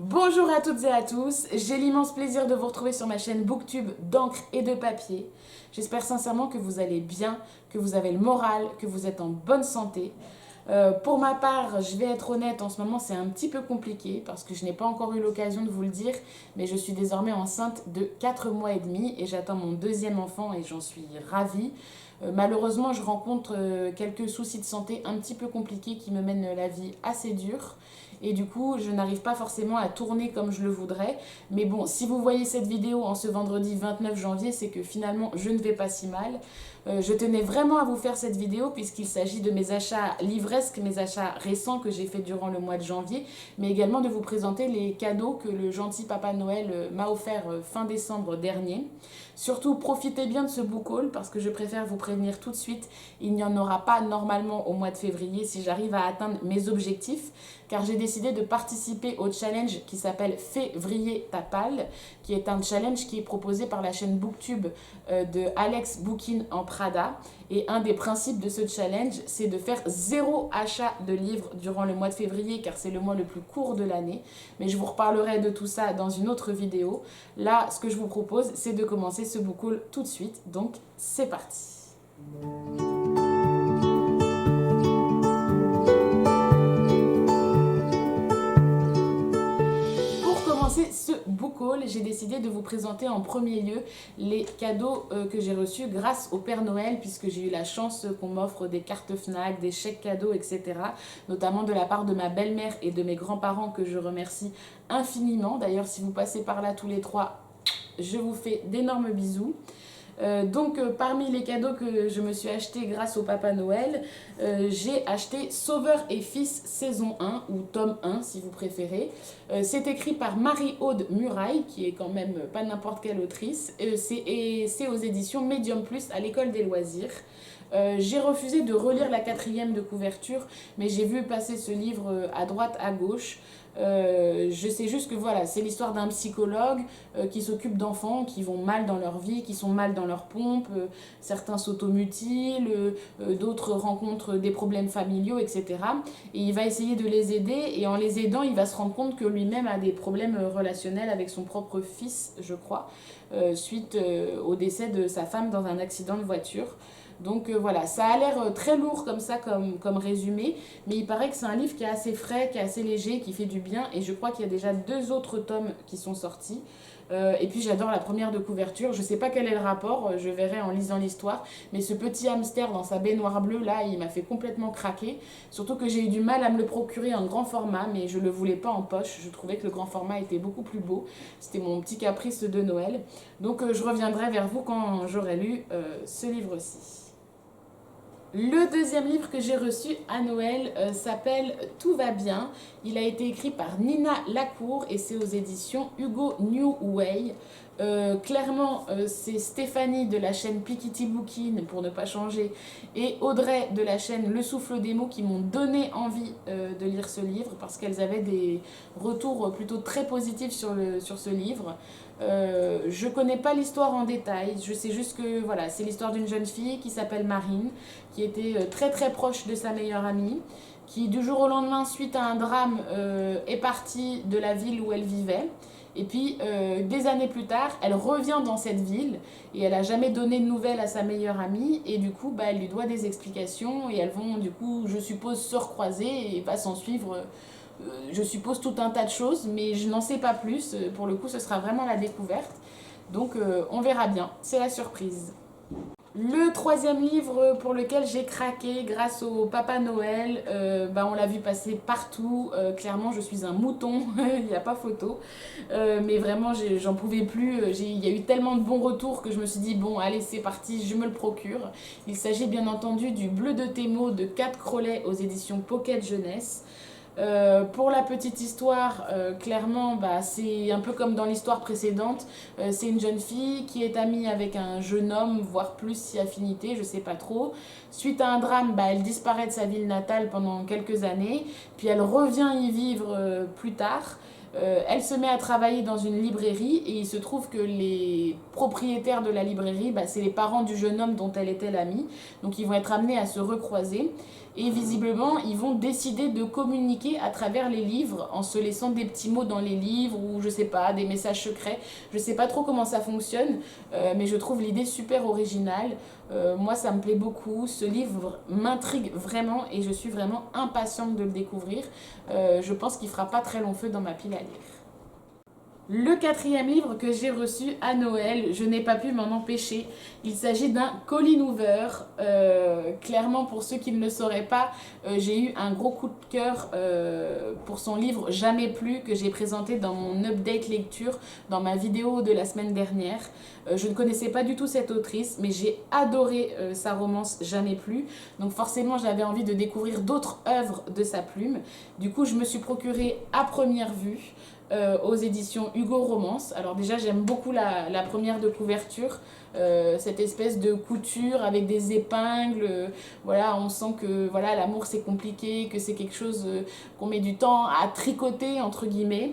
Bonjour à toutes et à tous, j'ai l'immense plaisir de vous retrouver sur ma chaîne Booktube d'encre et de papier. J'espère sincèrement que vous allez bien, que vous avez le moral, que vous êtes en bonne santé. Pour ma part, je vais être honnête, en ce moment c'est un petit peu compliqué parce que je n'ai pas encore eu l'occasion de vous le dire, mais je suis désormais enceinte de 4 mois et demi et j'attends mon deuxième enfant et j'en suis ravie. Malheureusement, je rencontre quelques soucis de santé un petit peu compliqués qui me mènent la vie assez dure. Et du coup, je n'arrive pas forcément à tourner comme je le voudrais. Mais bon, si vous voyez cette vidéo en ce vendredi 29 janvier, c'est que finalement, je ne vais pas si mal. Je tenais vraiment à vous faire cette vidéo puisqu'il s'agit de mes achats livresques, mes achats récents que j'ai fait durant le mois de janvier, mais également de vous présenter les cadeaux que le gentil Papa Noël m'a offert fin décembre dernier. Surtout, profitez bien de ce book haul parce que je préfère vous prévenir tout de suite, il n'y en aura pas normalement au mois de février si j'arrive à atteindre mes objectifs, car j'ai décidé de participer au challenge qui s'appelle Février Tapal, qui est un challenge qui est proposé par la chaîne Booktube de Alex Bookin en Prada. Et un des principes de ce challenge, c'est de faire 0 achat de livres durant le mois de février, car c'est le mois le plus court de l'année. Mais je vous reparlerai de tout ça dans une autre vidéo. Là, ce que je vous propose, c'est de commencer ce book haul tout de suite. Donc, c'est parti. Ce book haul, j'ai décidé de vous présenter en premier lieu les cadeaux que j'ai reçus grâce au Père Noël, puisque j'ai eu la chance qu'on m'offre des cartes Fnac, des chèques cadeaux, etc. Notamment de la part de ma belle-mère et de mes grands-parents que je remercie infiniment. D'ailleurs, si vous passez par là tous les trois, je vous fais d'énormes bisous. Parmi les cadeaux que je me suis acheté grâce au Papa Noël, j'ai acheté Sauveur et Fils saison 1 ou tome 1 si vous préférez. C'est écrit par Marie-Aude Muraille, qui est quand même pas n'importe quelle autrice, et c'est aux éditions Medium Plus à l'École des loisirs. J'ai refusé de relire la 4e de couverture, mais j'ai vu passer ce livre à droite, à gauche. Je sais juste que voilà, c'est l'histoire d'un psychologue qui s'occupe d'enfants qui vont mal dans leur vie, qui sont mal dans leur pompe, certains s'automutilent, d'autres rencontrent des problèmes familiaux, etc. Et il va essayer de les aider, et en les aidant, il va se rendre compte que lui-même a des problèmes relationnels avec son propre fils, je crois, suite au décès de sa femme dans un accident de voiture. Donc voilà, ça a l'air très lourd comme ça, comme résumé, mais il paraît que c'est un livre qui est assez frais, qui est assez léger, qui fait du bien, et je crois qu'il y a déjà 2 autres tomes qui sont sortis. Et puis j'adore la première de couverture, je sais pas quel est le rapport, je verrai en lisant l'histoire, mais ce petit hamster dans sa baignoire bleue là, il m'a fait complètement craquer, surtout que j'ai eu du mal à me le procurer en grand format, mais je le voulais pas en poche, je trouvais que le grand format était beaucoup plus beau, c'était mon petit caprice de Noël, donc je reviendrai vers vous quand j'aurai lu ce livre-ci. Le deuxième livre que j'ai reçu à Noël s'appelle Tout va bien. Il a été écrit par Nina Lacour et c'est aux éditions Hugo New Way. Clairement, c'est Stéphanie de la chaîne Pikiti Bookin, pour ne pas changer, et Audrey de la chaîne Le Souffle des mots qui m'ont donné envie de lire ce livre parce qu'elles avaient des retours plutôt très positifs sur ce livre. Je connais pas l'histoire en détail, je sais juste que voilà, c'est l'histoire d'une jeune fille qui s'appelle Marine, qui était très très proche de sa meilleure amie, qui du jour au lendemain, suite à un drame, est partie de la ville où elle vivait. Et puis, des années plus tard, elle revient dans cette ville et elle n'a jamais donné de nouvelles à sa meilleure amie. Et du coup, elle lui doit des explications et elles vont, du coup, je suppose, se recroiser et va s'en suivre, je suppose, tout un tas de choses. Mais je n'en sais pas plus. Pour le coup, ce sera vraiment la découverte. Donc, on verra bien. C'est la surprise. Le troisième livre pour lequel j'ai craqué grâce au Papa Noël, on l'a vu passer partout. Clairement, je suis un mouton, il n'y a pas photo. Mais vraiment, j'en pouvais plus. Il y a eu tellement de bons retours que je me suis dit, bon, allez, c'est parti, je me le procure. Il s'agit bien entendu du Bleu de Thémo de Kat Crowley aux éditions Pocket Jeunesse. Pour la petite histoire, clairement, c'est un peu comme dans l'histoire précédente. C'est une jeune fille qui est amie avec un jeune homme, voire plus si affinité, je sais pas trop. Suite à un drame, elle disparaît de sa ville natale pendant quelques années, puis elle revient y vivre plus tard. Elle se met à travailler dans une librairie et il se trouve que les propriétaires de la librairie, bah, c'est les parents du jeune homme dont elle était l'amie. Donc ils vont être amenés à se recroiser et visiblement ils vont décider de communiquer à travers les livres en se laissant des petits mots dans les livres ou je sais pas, des messages secrets. Je sais pas trop comment ça fonctionne, mais je trouve l'idée super originale. Moi ça me plaît beaucoup, ce livre m'intrigue vraiment et je suis vraiment impatiente de le découvrir. Je pense qu'il fera pas très long feu dans ma pile à lire. Le quatrième livre que j'ai reçu à Noël, je n'ai pas pu m'en empêcher. Il s'agit d'un Colleen Hoover. Clairement, pour ceux qui ne le sauraient pas, j'ai eu un gros coup de cœur pour son livre Jamais plus que j'ai présenté dans mon update lecture dans ma vidéo de la semaine dernière. Je ne connaissais pas du tout cette autrice, mais j'ai adoré sa romance Jamais plus. Donc forcément, j'avais envie de découvrir d'autres œuvres de sa plume. Du coup, je me suis procuré à première vue aux éditions Hugo Romance. Alors déjà j'aime beaucoup la première de couverture, cette espèce de couture avec des épingles, voilà, on sent que voilà, l'amour c'est compliqué, que c'est quelque chose qu'on met du temps à tricoter entre guillemets.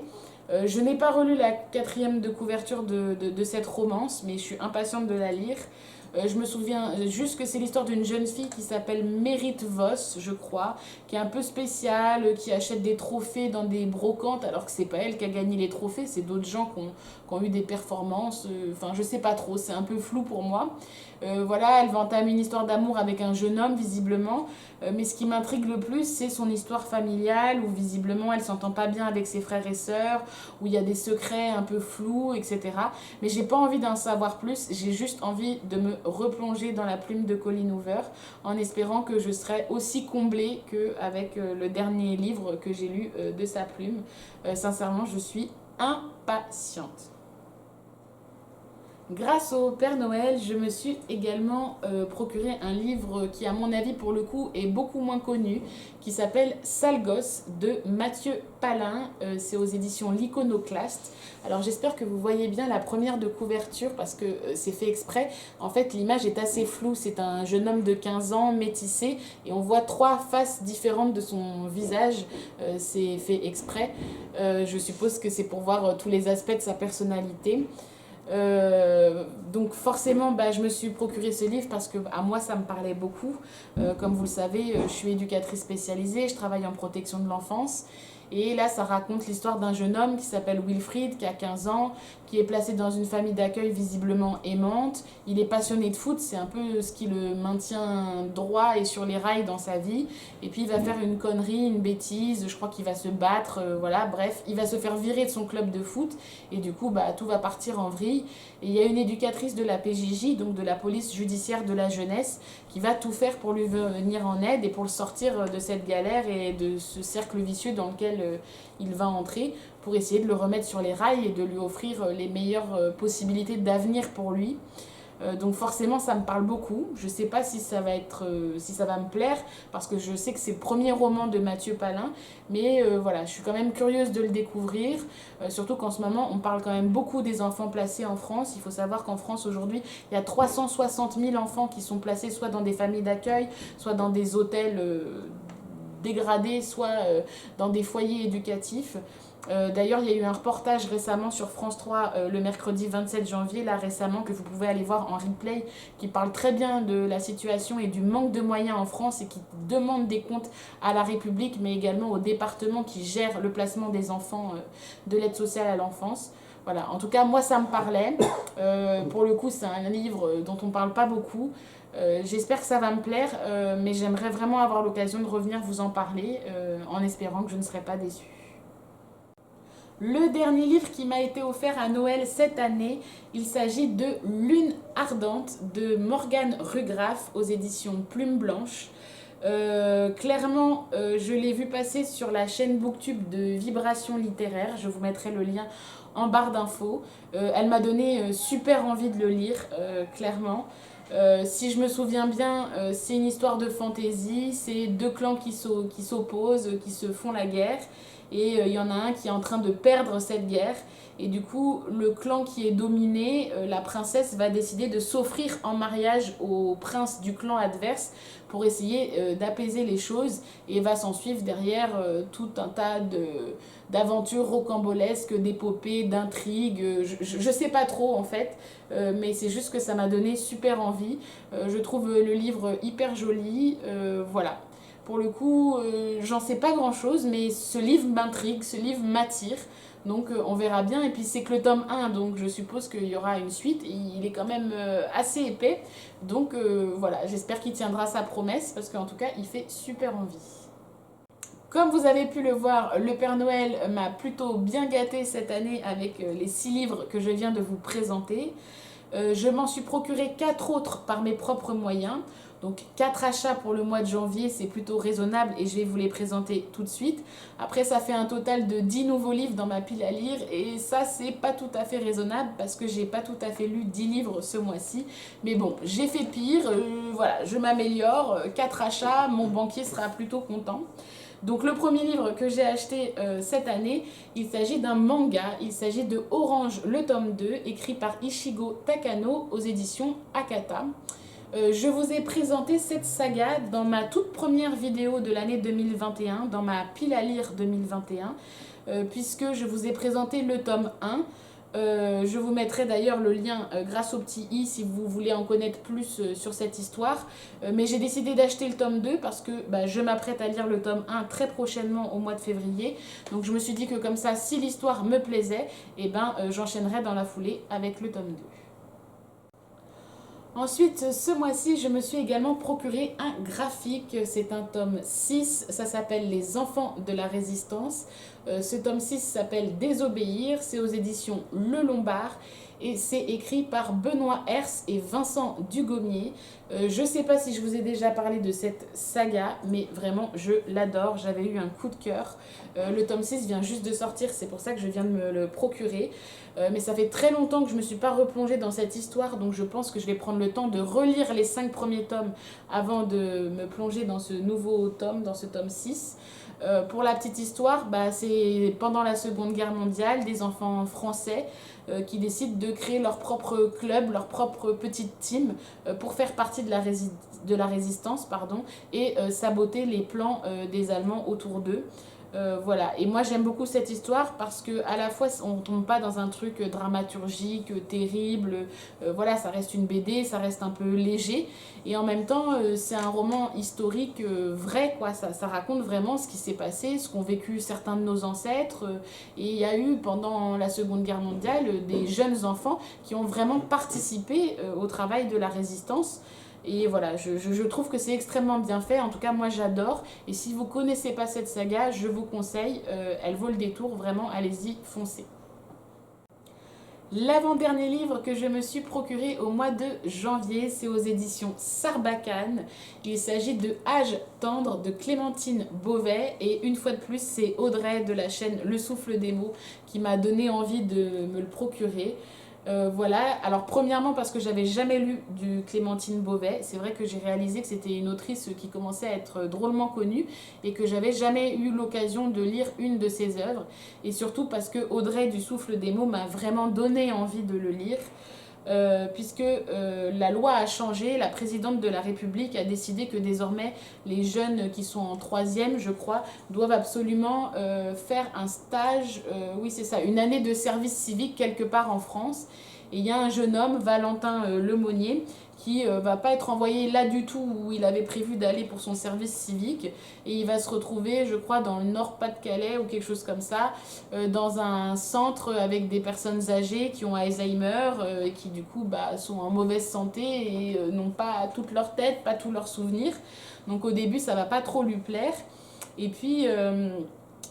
Je n'ai pas relu la quatrième de couverture de cette romance, mais je suis impatiente de la lire. Je me souviens juste que c'est l'histoire d'une jeune fille qui s'appelle Merit Voss, je crois, qui est un peu spéciale, qui achète des trophées dans des brocantes, alors que c'est pas elle qui a gagné les trophées, c'est d'autres gens qui ont eu des performances. Enfin, je sais pas trop, c'est un peu flou pour moi. Voilà, elle va entamer une histoire d'amour avec un jeune homme, visiblement. Mais ce qui m'intrigue le plus, c'est son histoire familiale, où visiblement elle s'entend pas bien avec ses frères et sœurs, où il y a des secrets un peu flous, etc. Mais j'ai pas envie d'en savoir plus, j'ai juste envie de me replonger dans la plume de Colleen Hoover, en espérant que je serai aussi comblée qu'avec le dernier livre que j'ai lu de sa plume. Sincèrement, je suis impatiente. Grâce au Père Noël, je me suis également procuré un livre qui, à mon avis, pour le coup, est beaucoup moins connu, qui s'appelle Sale Gosse de Mathieu Palin. C'est aux éditions L'Iconoclaste. Alors j'espère que vous voyez bien la première de couverture parce que c'est fait exprès. En fait, l'image est assez floue. C'est un jeune homme de 15 ans, métissé, et on voit 3 faces différentes de son visage. C'est fait exprès. Je suppose que c'est pour voir tous les aspects de sa personnalité. Donc forcément je me suis procuré ce livre parce que à moi ça me parlait beaucoup. Comme vous le savez, je suis éducatrice spécialisée, je travaille en protection de l'enfance. Et là, ça raconte l'histoire d'un jeune homme qui s'appelle Wilfried, qui a 15 ans, qui est placé dans une famille d'accueil visiblement aimante. Il est passionné de foot, c'est un peu ce qui le maintient droit et sur les rails dans sa vie. Et puis il va faire une connerie, une bêtise, je crois qu'il va se battre, voilà, bref, il va se faire virer de son club de foot. Et du coup, tout va partir en vrille. Et il y a une éducatrice de la PJJ, donc de la police judiciaire de la jeunesse, qui va tout faire pour lui venir en aide et pour le sortir de cette galère et de ce cercle vicieux dans lequel il va entrer, pour essayer de le remettre sur les rails et de lui offrir les meilleures possibilités d'avenir pour lui. Donc forcément ça me parle beaucoup. Je sais pas si ça va me plaire parce que je sais que c'est le premier roman de Mathieu Palin, mais voilà, je suis quand même curieuse de le découvrir, surtout qu'en ce moment on parle quand même beaucoup des enfants placés en France. Il faut savoir qu'en France aujourd'hui il y a 360 000 enfants qui sont placés soit dans des familles d'accueil, soit dans des hôtels dégradés, soit dans des foyers éducatifs. D'ailleurs, il y a eu un reportage récemment sur France 3 le mercredi 27 janvier, là récemment, que vous pouvez aller voir en replay, qui parle très bien de la situation et du manque de moyens en France et qui demande des comptes à la République, mais également au département qui gère le placement des enfants de l'aide sociale à l'enfance. Voilà, en tout cas, moi ça me parlait. Pour le coup, c'est un livre dont on ne parle pas beaucoup. J'espère que ça va me plaire, mais j'aimerais vraiment avoir l'occasion de revenir vous en parler, en espérant que je ne serai pas déçue. Le dernier livre qui m'a été offert à Noël cette année, il s'agit de Lune ardente de Morgane Rugraff aux éditions Plume Blanche. Clairement, je l'ai vu passer sur la chaîne Booktube de Vibration littéraire. Je vous mettrai le lien en barre d'infos. Elle m'a donné super envie de le lire, clairement. Si je me souviens bien, c'est une histoire de fantaisie. C'est 2 clans qui s'opposent, qui se font la guerre. et il y en a un qui est en train de perdre cette guerre. Et du coup, le clan qui est dominé, la princesse va décider de s'offrir en mariage au prince du clan adverse pour essayer d'apaiser les choses. Et va s'en suivre derrière tout un tas d'aventures rocambolesques, d'épopées, d'intrigues. Je sais pas trop en fait, mais c'est juste que ça m'a donné super envie. Je trouve le livre hyper joli. Voilà. Pour le coup, j'en sais pas grand chose, mais ce livre m'intrigue, ce livre m'attire. Donc on verra bien. Et puis c'est que le tome 1, donc je suppose qu'il y aura une suite. Et il est quand même assez épais. Donc voilà, j'espère qu'il tiendra sa promesse parce qu'en tout cas, il fait super envie. Comme vous avez pu le voir, le Père Noël m'a plutôt bien gâté cette année avec les 6 livres que je viens de vous présenter. Je m'en suis procuré 4 autres par mes propres moyens. Donc 4 achats pour le mois de janvier, c'est plutôt raisonnable et je vais vous les présenter tout de suite. Après, ça fait un total de 10 nouveaux livres dans ma pile à lire et ça, c'est pas tout à fait raisonnable parce que j'ai pas tout à fait lu 10 livres ce mois-ci. Mais bon, j'ai fait pire, voilà, je m'améliore. 4 achats, mon banquier sera plutôt content. Donc le premier livre que j'ai acheté cette année, il s'agit d'un manga, il s'agit de Orange, le tome 2, écrit par Ichigo Takano aux éditions Akata. Je vous ai présenté cette saga dans ma toute première vidéo de l'année 2021, dans ma pile à lire 2021, puisque je vous ai présenté le tome 1. Je vous mettrai d'ailleurs le lien grâce au petit i si vous voulez en connaître plus sur cette histoire. Mais j'ai décidé d'acheter le tome 2 parce que je m'apprête à lire le tome 1 très prochainement au mois de février. Donc je me suis dit que comme ça, si l'histoire me plaisait, j'enchaînerai dans la foulée avec le tome 2. Ensuite, ce mois-ci, je me suis également procuré un graphique. C'est un tome 6, ça s'appelle Les Enfants de la Résistance. Ce tome 6 s'appelle Désobéir, c'est aux éditions Le Lombard et c'est écrit par Benoît Hers et Vincent Dugommier. Je ne sais pas si je vous ai déjà parlé de cette saga, mais vraiment, je l'adore. J'avais eu un coup de cœur. Le tome 6 vient juste de sortir, c'est pour ça que je viens de me le procurer. Mais ça fait très longtemps que je ne me suis pas replongée dans cette histoire, donc je pense que je vais prendre le temps de relire les 5 premiers tomes avant de me plonger dans ce nouveau tome, dans ce tome 6. Pour la petite histoire, c'est pendant la Seconde Guerre mondiale, des enfants français qui décident de créer leur propre club, leur propre petite team pour faire partie de la résistance et saboter les plans des Allemands autour d'eux. Voilà, et moi j'aime beaucoup cette histoire parce que à la fois on tombe pas dans un truc dramaturgique, terrible, voilà, ça reste une BD, ça reste un peu léger et en même temps c'est un roman historique vrai quoi, ça raconte vraiment ce qui s'est passé, ce qu'ont vécu certains de nos ancêtres et il y a eu pendant la Seconde Guerre mondiale des jeunes enfants qui ont vraiment participé au travail de la résistance. Et voilà, je trouve que c'est extrêmement bien fait. En tout cas, moi, j'adore. Et si vous ne connaissez pas cette saga, je vous conseille. Elle vaut le détour. Vraiment, allez-y, foncez. L'avant-dernier livre que je me suis procuré au mois de janvier, c'est aux éditions Sarbacane. Il s'agit de Âge tendre de Clémentine Beauvais. Et une fois de plus, c'est Audrey de la chaîne Le Souffle des mots qui m'a donné envie de me le procurer. Voilà, alors premièrement parce que j'avais jamais lu du Clémentine Beauvais, c'est vrai que j'ai réalisé que c'était une autrice qui commençait à être drôlement connue et que j'avais jamais eu l'occasion de lire une de ses œuvres et surtout parce que Audrey du Souffle des mots m'a vraiment donné envie de le lire. Puisque la loi a changé, la présidente de la République a décidé que désormais les jeunes qui sont en 3e, je crois, doivent absolument faire un stage, oui c'est ça, une année de service civique quelque part en France. Et il y a un jeune homme, Valentin Lemonnier, qui va pas être envoyé là du tout où il avait prévu d'aller pour son service civique et il va se retrouver, je crois, dans le Nord-Pas-de-Calais ou quelque chose comme ça, dans un centre avec des personnes âgées qui ont Alzheimer et qui du coup sont en mauvaise santé et n'ont pas toute leur tête, pas tous leurs souvenirs. Donc au début ça va pas trop lui plaire et puis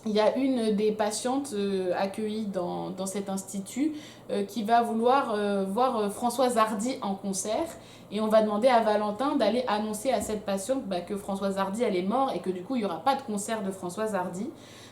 il y a une des patientes accueillies dans cet institut qui va vouloir voir Françoise Hardy en concert. Et on va demander à Valentin d'aller annoncer à cette patiente que Françoise Hardy elle est morte et que du coup il n'y aura pas de concert de Françoise Hardy.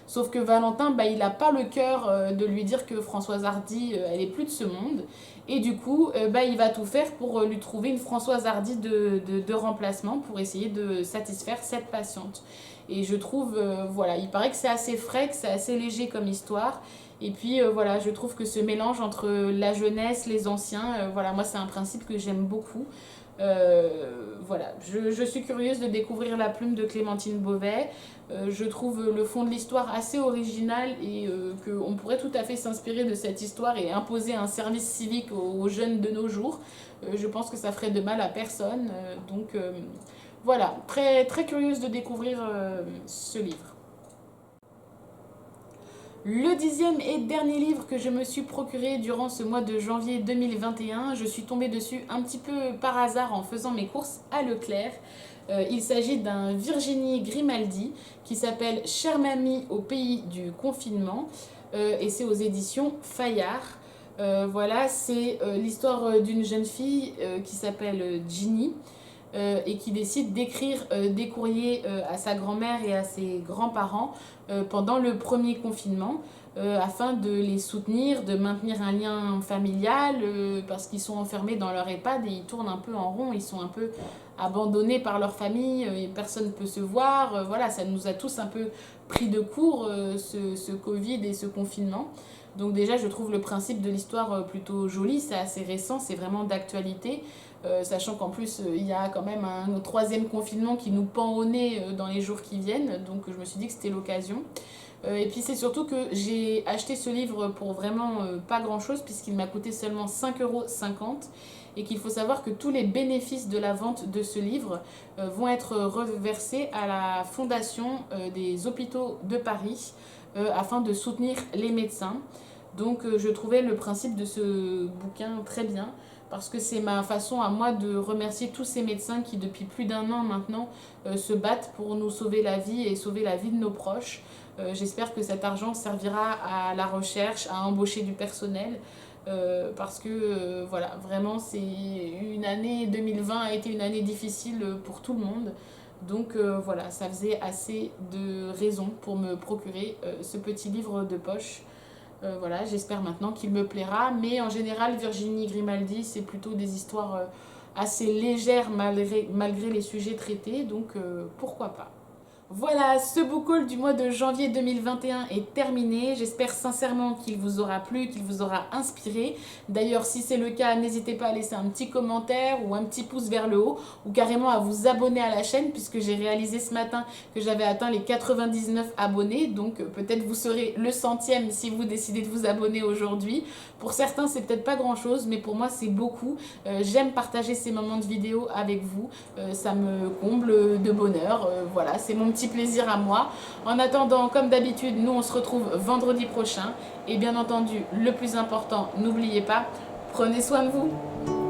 Sauf que Valentin, il n'a pas le cœur de lui dire que Françoise Hardy, elle est plus de ce monde. Et du coup, il va tout faire pour lui trouver une Françoise Hardy de remplacement pour essayer de satisfaire cette patiente. Et je trouve, voilà, il paraît que c'est assez frais, que c'est assez léger comme histoire. Et puis voilà, je trouve que ce mélange entre la jeunesse, les anciens, voilà, moi c'est un principe que j'aime beaucoup. Voilà, je suis curieuse de découvrir la plume de Clémentine Beauvais. Je trouve le fond de l'histoire assez original et qu'on pourrait tout à fait s'inspirer de cette histoire et imposer un service civique aux jeunes de nos jours. Je pense que ça ferait de mal à personne. Donc voilà, très, très curieuse de découvrir ce livre. Le 10e et dernier livre que je me suis procuré durant ce mois de janvier 2021, je suis tombée dessus un petit peu par hasard en faisant mes courses à Leclerc. Il s'agit d'un Virginie Grimaldi qui s'appelle Chère Mamie au pays du confinement et c'est aux éditions Fayard. Voilà, c'est l'histoire d'une jeune fille qui s'appelle Ginny et qui décide d'écrire des courriers à sa grand-mère et à ses grands-parents pendant le premier confinement afin de les soutenir, de maintenir un lien familial parce qu'ils sont enfermés dans leur EHPAD et ils tournent un peu en rond, ils sont un peu abandonnés par leur famille et personne ne peut se voir. Voilà, ça nous a tous un peu pris de court ce Covid et ce confinement. Donc déjà, je trouve le principe de l'histoire plutôt joli, c'est assez récent, c'est vraiment d'actualité. Sachant qu'en plus il y a quand même un troisième confinement qui nous pend au nez dans les jours qui viennent, donc je me suis dit que c'était l'occasion. Et puis c'est surtout que j'ai acheté ce livre pour vraiment pas grand chose puisqu'il m'a coûté seulement 5,50 € et qu'il faut savoir que tous les bénéfices de la vente de ce livre vont être reversés à la fondation des hôpitaux de Paris afin de soutenir les médecins. Donc je trouvais le principe de ce bouquin très bien parce que c'est ma façon à moi de remercier tous ces médecins qui depuis plus d'1 an maintenant se battent pour nous sauver la vie et sauver la vie de nos proches. J'espère que cet argent servira à la recherche, à embaucher du personnel parce que voilà, vraiment c'est une année 2020 a été une année difficile pour tout le monde. Donc voilà, ça faisait assez de raisons pour me procurer ce petit livre de poche. Voilà, j'espère maintenant qu'il me plaira. Mais en général, Virginie Grimaldi, c'est plutôt des histoires assez légères malgré les sujets traités. Donc pourquoi pas. Voilà, ce book haul du mois de janvier 2021 est terminé. J'espère sincèrement qu'il vous aura plu, qu'il vous aura inspiré. D'ailleurs, si c'est le cas, n'hésitez pas à laisser un petit commentaire ou un petit pouce vers le haut ou carrément à vous abonner à la chaîne puisque j'ai réalisé ce matin que j'avais atteint les 99 abonnés. Donc peut-être vous serez le 100e si vous décidez de vous abonner aujourd'hui. Pour certains, c'est peut-être pas grand-chose, mais pour moi, c'est beaucoup. J'aime partager ces moments de vidéo avec vous. Ça me comble de bonheur. Voilà, c'est mon petit plaisir à moi. En attendant, comme d'habitude, nous on se retrouve vendredi prochain. Et bien entendu, le plus important, n'oubliez pas, prenez soin de vous.